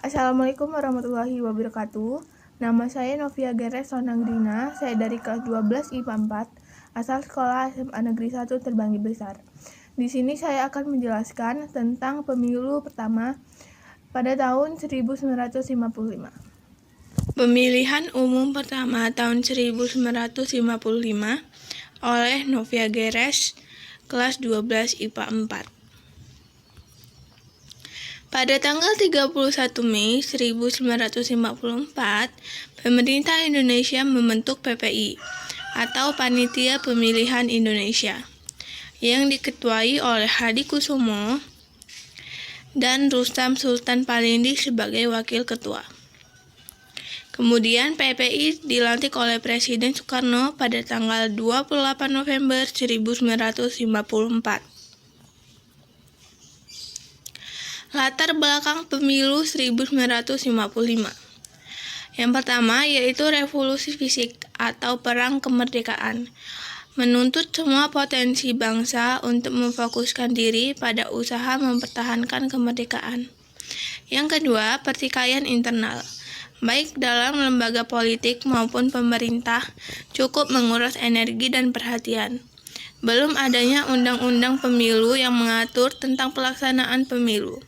Assalamualaikum warahmatullahi wabarakatuh. Nama saya Novia Geres Sonanggrina. Saya dari kelas 12 IPA 4, asal sekolah SMA Negeri 1 Terbanggi Besar. Di sini saya akan menjelaskan tentang pemilu pertama pada tahun 1955. Pemilihan umum pertama tahun 1955 oleh Novia Geres, kelas 12 IPA 4. Pada tanggal 31 Mei 1954, pemerintah Indonesia membentuk PPI atau Panitia Pemilihan Indonesia yang diketuai oleh Hadi Kusumo dan Rustam Sultan Palindi sebagai wakil ketua. Kemudian PPI dilantik oleh Presiden Soekarno pada tanggal 28 November 1954. Latar belakang pemilu 1955. Yang pertama yaitu revolusi fisik atau perang kemerdekaan, menuntut semua potensi bangsa untuk memfokuskan diri pada usaha mempertahankan kemerdekaan. Yang kedua, pertikaian internal, baik dalam lembaga politik maupun pemerintah, cukup menguras energi dan perhatian. Belum adanya undang-undang pemilu yang mengatur tentang pelaksanaan pemilu.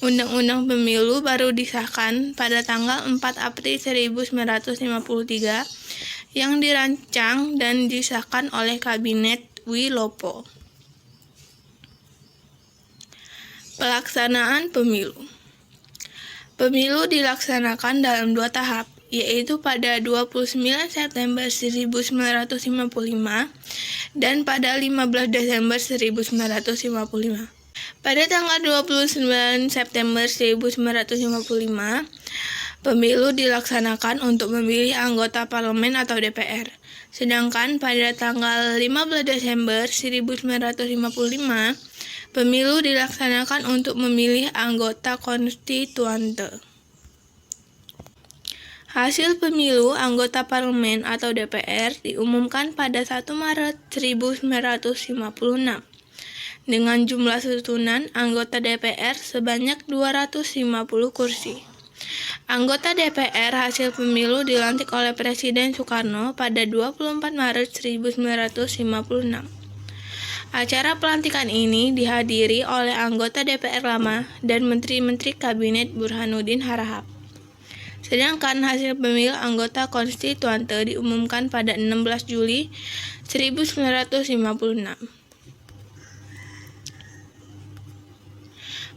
Undang-undang pemilu baru disahkan pada tanggal 4 April 1953 yang dirancang dan disahkan oleh Kabinet Wilopo. Pelaksanaan pemilu. Pemilu dilaksanakan dalam 2 tahap, yaitu pada 29 September 1955 dan pada 15 Desember 1955. Pada tanggal 29 September 1955, pemilu dilaksanakan untuk memilih anggota parlemen atau DPR. Sedangkan pada tanggal 15 Desember 1955, pemilu dilaksanakan untuk memilih anggota konstituante. Hasil pemilu anggota parlemen atau DPR diumumkan pada 1 Maret 1956. Dengan jumlah susunan anggota DPR sebanyak 250 kursi. Anggota DPR hasil pemilu dilantik oleh Presiden Soekarno pada 24 Maret 1956. Acara pelantikan ini dihadiri oleh anggota DPR lama dan menteri-menteri Kabinet Burhanuddin Harahap. Sedangkan hasil pemilu anggota konstituante diumumkan pada 16 Juli 1956.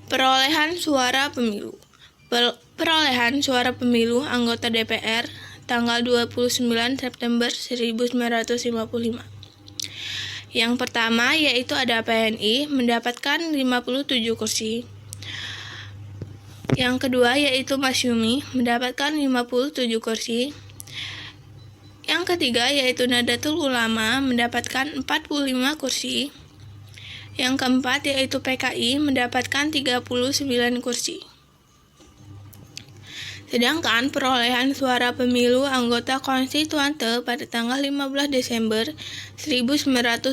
Perolehan suara pemilu. Perolehan suara pemilu anggota DPR tanggal 29 September 1955. Yang pertama yaitu ada PNI mendapatkan 57 kursi. Yang kedua yaitu Masyumi mendapatkan 57 kursi. Yang ketiga yaitu Nahdlatul Ulama mendapatkan 45 kursi. Yang keempat yaitu PKI mendapatkan 39 kursi. Sedangkan perolehan suara pemilu anggota konstituante pada tanggal 15 Desember 1955.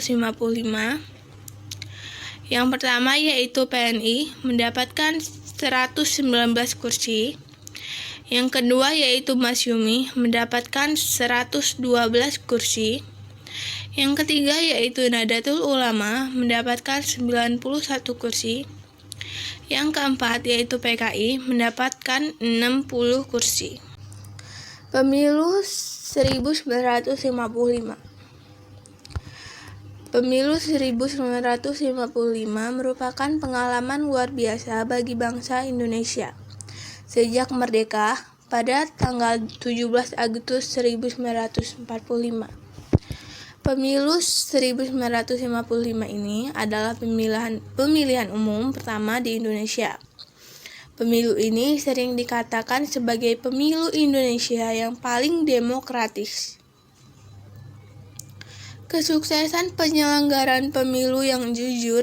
Yang pertama yaitu PNI mendapatkan 119 kursi. Yang kedua yaitu Masyumi mendapatkan 112 kursi. Yang ketiga yaitu Nahdlatul Ulama mendapatkan 91 kursi. Yang keempat yaitu PKI mendapatkan 60 kursi. Pemilu 1955. Pemilu 1955 merupakan pengalaman luar biasa bagi bangsa Indonesia. Sejak merdeka pada tanggal 17 Agustus 1945. Pemilu 1955 ini adalah pemilihan umum pertama di Indonesia. Pemilu ini sering dikatakan sebagai pemilu Indonesia yang paling demokratis. Kesuksesan penyelenggaraan pemilu yang jujur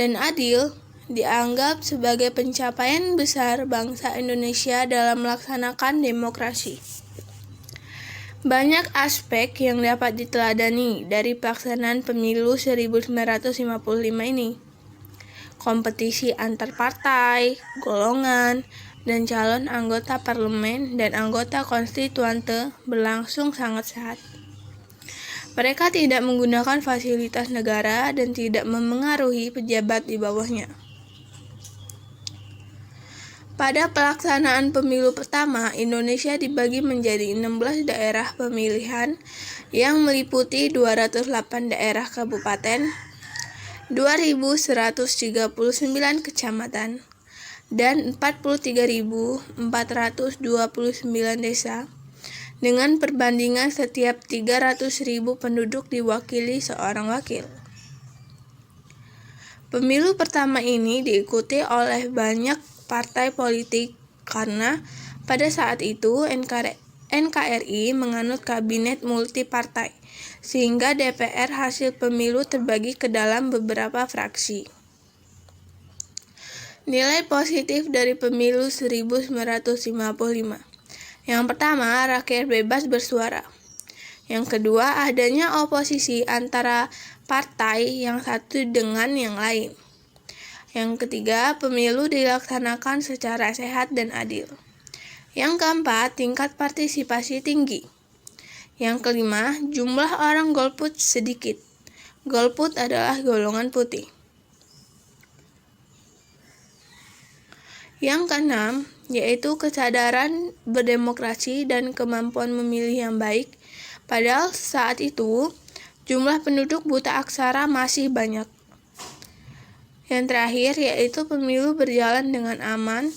dan adil dianggap sebagai pencapaian besar bangsa Indonesia dalam melaksanakan demokrasi. Banyak aspek yang dapat diteladani dari pelaksanaan pemilu 1955 ini. Kompetisi antar partai, golongan, dan calon anggota parlemen dan anggota konstituante berlangsung sangat sehat. Mereka tidak menggunakan fasilitas negara dan tidak memengaruhi pejabat di bawahnya. Pada pelaksanaan pemilu pertama, Indonesia dibagi menjadi 16 daerah pemilihan yang meliputi 208 daerah kabupaten, 2.139 kecamatan, dan 43.429 desa, dengan perbandingan setiap 300.000 penduduk diwakili seorang wakil. Pemilu pertama ini diikuti oleh banyak partai politik karena pada saat itu NKRI menganut kabinet multipartai, sehingga DPR hasil pemilu terbagi ke dalam beberapa fraksi. Nilai positif dari pemilu 1955. Yang pertama, rakyat bebas bersuara. Yang kedua, adanya oposisi antara partai yang satu dengan yang lain. Yang ketiga, pemilu dilaksanakan secara sehat dan adil. Yang keempat, tingkat partisipasi tinggi. Yang kelima, jumlah orang golput sedikit. Golput adalah golongan putih. Yang keenam, yaitu kesadaran berdemokrasi dan kemampuan memilih yang baik. Padahal saat itu, jumlah penduduk buta aksara masih banyak. Yang terakhir, yaitu pemilu berjalan dengan aman,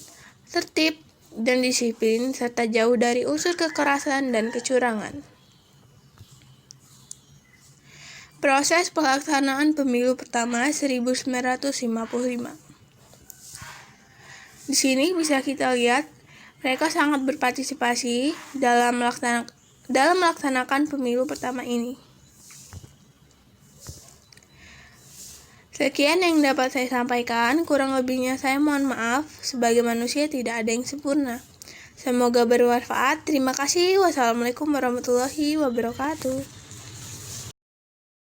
tertib, dan disiplin, serta jauh dari unsur kekerasan dan kecurangan. Proses pelaksanaan pemilu pertama 1955. Di sini bisa kita lihat, mereka sangat berpartisipasi dalam melaksanakan pemilu pertama ini. Sekian yang dapat saya sampaikan, kurang lebihnya saya mohon maaf, sebagai manusia tidak ada yang sempurna. Semoga bermanfaat. Terima kasih. Wassalamualaikum warahmatullahi wabarakatuh.